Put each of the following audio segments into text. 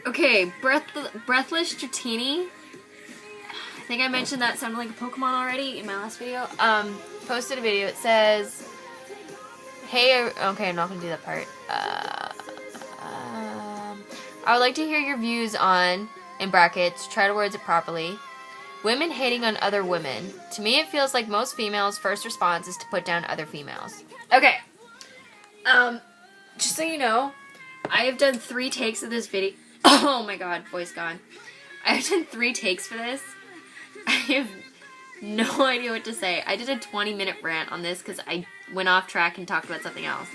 Okay, Breathless Dratini. I think I mentioned that sounded like a Pokemon already in my last video. Posted a video. It says, hey, okay, I'm not going to do that part. I would like to hear your views on, in brackets, try to words it properly, women hating on other women. To me, it feels like most females' first response is to put down other females. Okay. Just so you know, I have done 3 takes of this video. Oh my god, voice gone. I have done 3 takes for this. I have no idea what to say. I did a 20-minute rant on this because I went off track and talked about something else.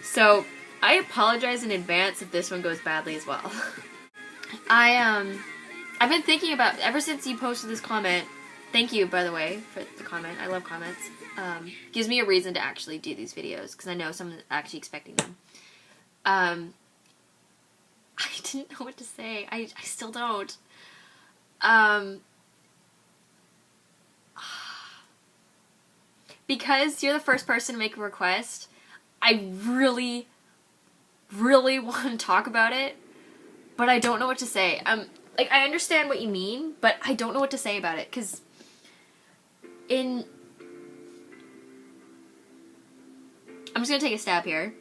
So, I apologize in advance if this one goes badly as well. I've been thinking about, ever since you posted this comment, thank you, by the way, for the comment. I love comments. Gives me a reason to actually do these videos, because I know someone's actually expecting them. I didn't know what to say. I still don't. Because you're the first person to make a request, I really, really want to talk about it, but I don't know what to say. Like, I understand what you mean, but I don't know what to say about it, because I'm just going to take a stab here,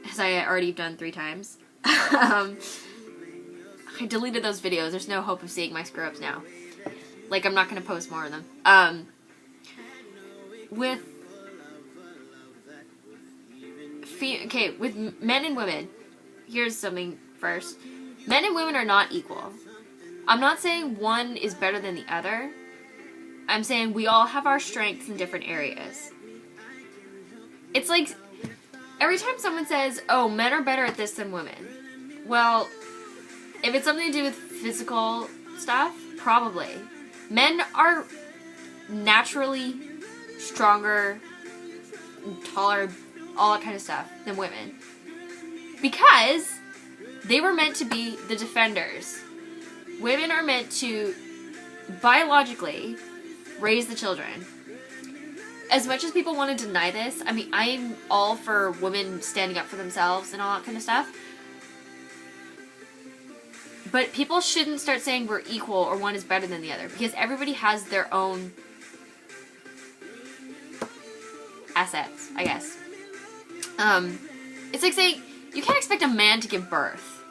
as I already done 3 times. I deleted those videos. There's no hope of seeing my screw-ups now. Like, I'm not going to post more of them. With men and women, here's something first. Men and women are not equal. I'm not saying one is better than the other. I'm saying we all have our strengths in different areas. It's like, every time someone says, oh, men are better at this than women. Well, if it's something to do with physical stuff, probably. Men are naturally stronger, taller, all that kind of stuff than women. Because they were meant to be the defenders. Women are meant to, biologically, raise the children. As much as people want to deny this, I mean, I'm all for women standing up for themselves and all that kind of stuff. But people shouldn't start saying we're equal or one is better than the other, because everybody has their own assets, I guess. It's like saying, you can't expect a man to give birth.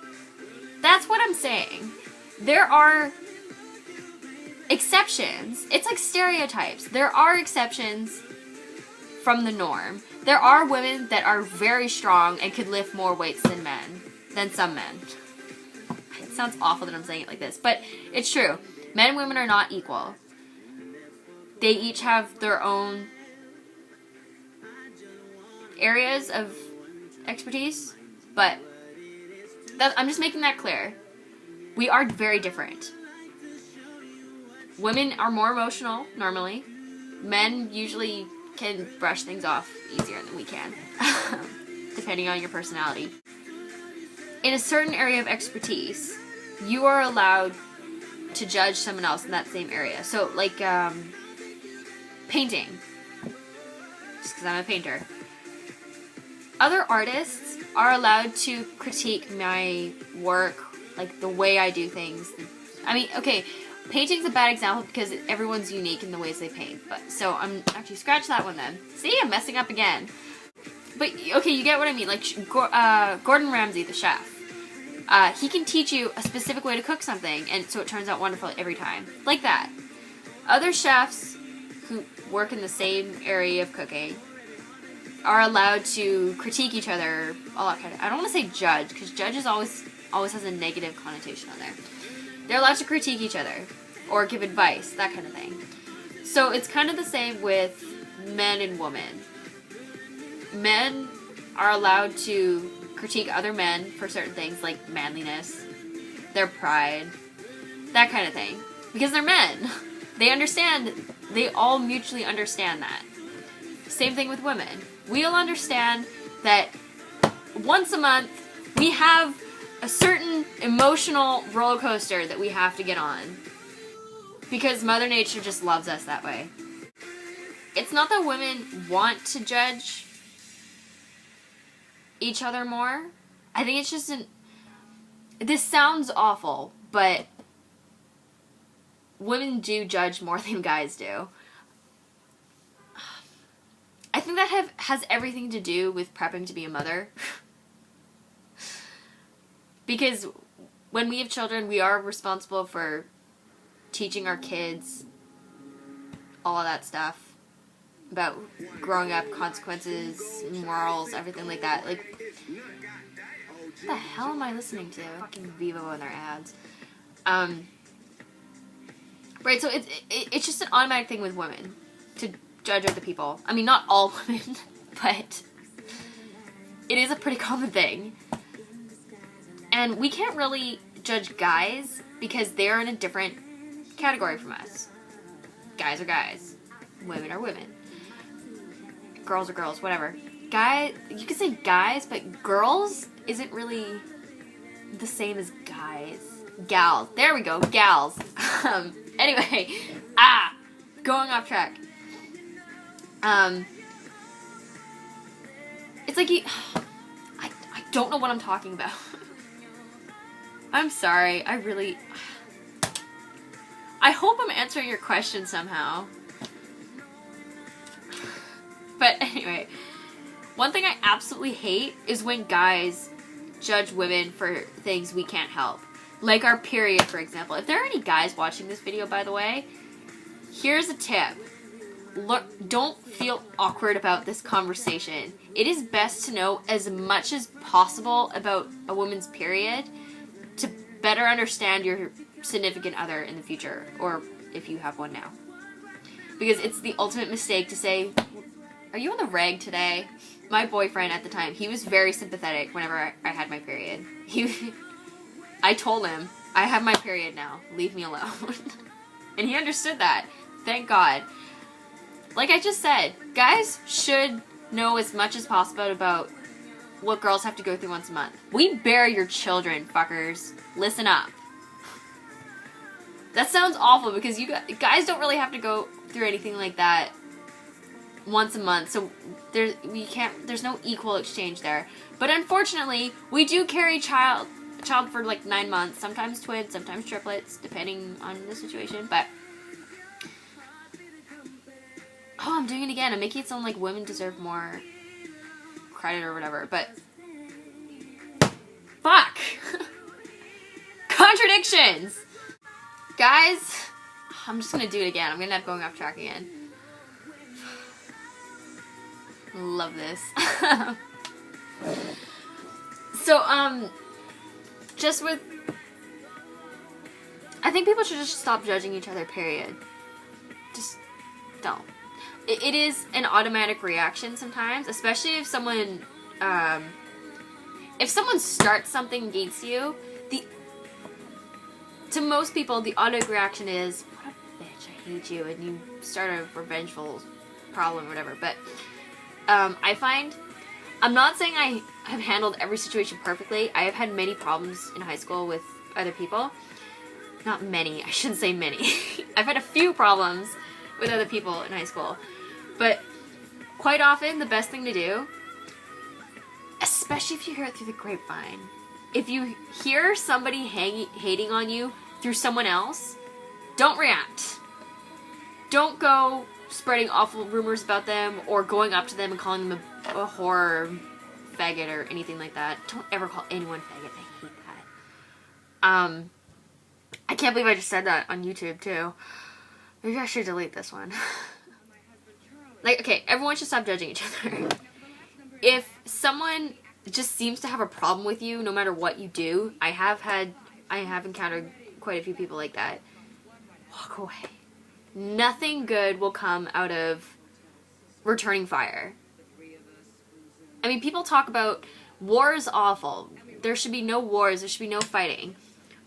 That's what I'm saying. There are exceptions. It's like stereotypes. There are exceptions from the norm. There are women that are very strong and could lift more weights than some men. It sounds awful that I'm saying it like this, but it's true. Men and women are not equal. They each have their own areas of expertise, but I'm just making that clear. We are very different. Women are more emotional, normally. Men usually can brush things off easier than we can, depending on your personality. In a certain area of expertise, you are allowed to judge someone else in that same area. So, like, painting. Just because I'm a painter. Other artists are allowed to critique my work, like the way I do things. I mean, okay, painting's a bad example because everyone's unique in the ways they paint. But so I'm actually scratch that one then. See, I'm messing up again. But okay, you get what I mean. Like Gordon Ramsay, the chef, he can teach you a specific way to cook something, and so it turns out wonderful every time. Like that. Other chefs who work in the same area of cooking are allowed to critique each other, all that kind of. I don't want to say judge, because judge is always has a negative connotation on there. They're allowed to critique each other, or give advice, that kind of thing. So it's kind of the same with men and women. Men are allowed to critique other men for certain things, like manliness, their pride, that kind of thing. Because they're men. They understand, they all mutually understand that. Same thing with women. We'll understand that once a month we have a certain emotional roller coaster that we have to get on. Because Mother Nature just loves us that way. It's not that women want to judge each other more. I think it's just this sounds awful, but women do judge more than guys do. I think that has everything to do with prepping to be a mother. Because when we have children, we are responsible for teaching our kids all of that stuff about growing up, consequences, morals, everything like that. Like, what the hell am I listening to? Fucking Vivo and their ads. Right, so it's just an automatic thing with women to judge other people. I mean, not all women, but it is a pretty common thing. And we can't really judge guys because they're in a different category from us. Guys are guys. Women are women. Girls are girls, whatever. Guys, you could say guys, but girls isn't really the same as guys. Gals. There we go, gals. Anyway, going off track. It's like I don't know what I'm talking about. I'm sorry. I hope I'm answering your question somehow. But anyway, one thing I absolutely hate is when guys judge women for things we can't help. Like our period, for example. If there are any guys watching this video, by the way, here's a tip. Look, don't feel awkward about this conversation. It is best to know as much as possible about a woman's period to better understand your significant other in the future, or if you have one now. Because it's the ultimate mistake to say, are you on the rag today? My boyfriend at the time, he was very sympathetic whenever I had my period. I told him, I have my period now. Leave me alone. And he understood that. Thank God. Like I just said, guys should know as much as possible about what girls have to go through once a month. We bear your children, fuckers. Listen up. That sounds awful because you guys don't really have to go through anything like that once a month, so there's no equal exchange there. But unfortunately, we do carry child for like 9 months, sometimes twins, sometimes triplets, depending on the situation. But I'm doing it again. I'm making it sound like women deserve more credit or whatever. But fuck, contradictions, guys. I'm just gonna do it again. I'm gonna end up going off track again. Love this. So, just with... I think people should just stop judging each other, period. Just don't. It is an automatic reaction sometimes, especially if someone starts something against you, to most people, the automatic reaction is, what a bitch, I hate you, and you start a revengeful problem or whatever, but... I find, I'm not saying I have handled every situation perfectly. I have had many problems in high school with other people. Not many, I shouldn't say many. I've had a few problems with other people in high school. But quite often, the best thing to do, especially if you hear it through the grapevine, if you hear somebody hating on you through someone else, don't react. Don't go spreading awful rumors about them or going up to them and calling them a whore or faggot or anything like that. Don't ever call anyone faggot. I hate that. I can't believe I just said that on YouTube too. Maybe I should delete this one. Like, okay, everyone should stop judging each other. If someone just seems to have a problem with you no matter what you do, I have encountered quite a few people like that. Walk away. Nothing good will come out of returning fire. I mean, people talk about war is awful. There should be no wars. There should be no fighting.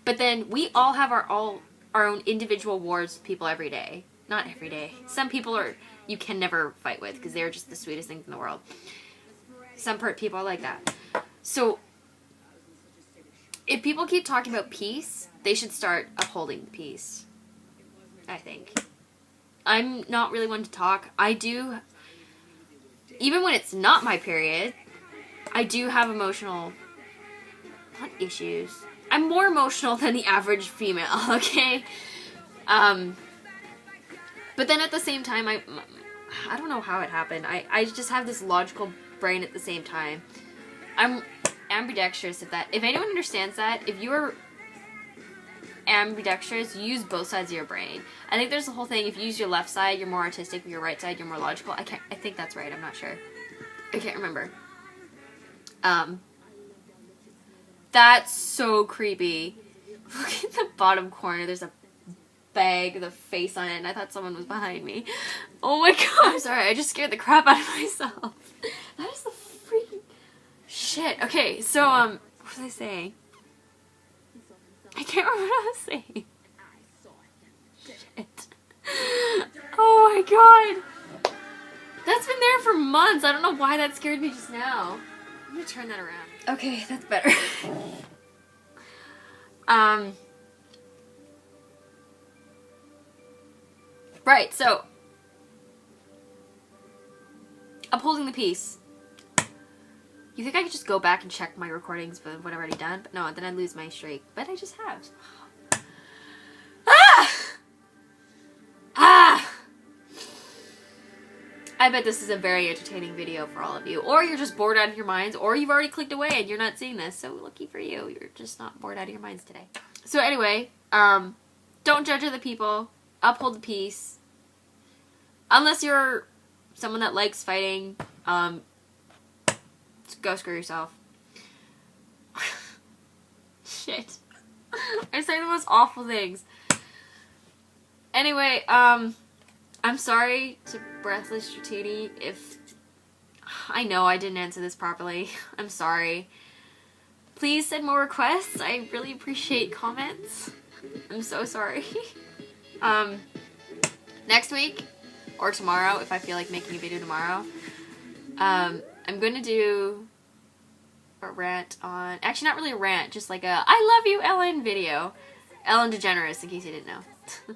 But then we all have our own individual wars with people every day. Not every day. Some people you can never fight with because they're just the sweetest things in the world. Some people are like that. So if people keep talking about peace, they should start upholding peace, I think. I'm not really one to talk. I do, even when it's not my period, I do have emotional, not issues. I'm more emotional than the average female, okay? But then at the same time, I don't know how it happened. I just have this logical brain at the same time. I'm ambidextrous, if anyone understands that. If you're ambidextrous, you use both sides of your brain. I think there's the whole thing, if you use your left side, you're more artistic, with your right side, you're more logical. I think that's right, I'm not sure. I can't remember. That's so creepy. Look at the bottom corner, there's a bag with a face on it, and I thought someone was behind me. Oh my god, I'm sorry, I just scared the crap out of myself. That is the freaking shit. Okay, so, what was I saying? I can't remember what I was saying. Shit. Oh my god. That's been there for months. I don't know why that scared me just now. I'm gonna turn that around. Okay, that's better. Right, so upholding the peace. You think I could just go back and check my recordings of what I've already done? But no, then I'd lose my streak. But I just have. Ah! Ah! I bet this is a very entertaining video for all of you. Or you're just bored out of your minds. Or you've already clicked away and you're not seeing this. So lucky for you. You're just not bored out of your minds today. So anyway, don't judge other people. Uphold the peace. Unless you're someone that likes fighting, go screw yourself. Shit. I say the most awful things. Anyway, I'm sorry to Breathless Dratini if I know I didn't answer this properly. I'm sorry. Please send more requests. I really appreciate comments. I'm so sorry. Next week, or tomorrow, if I feel like making a video tomorrow, I'm gonna do a rant on, actually not really a rant, just like a I love you Ellen video. Ellen DeGeneres, in case you didn't know.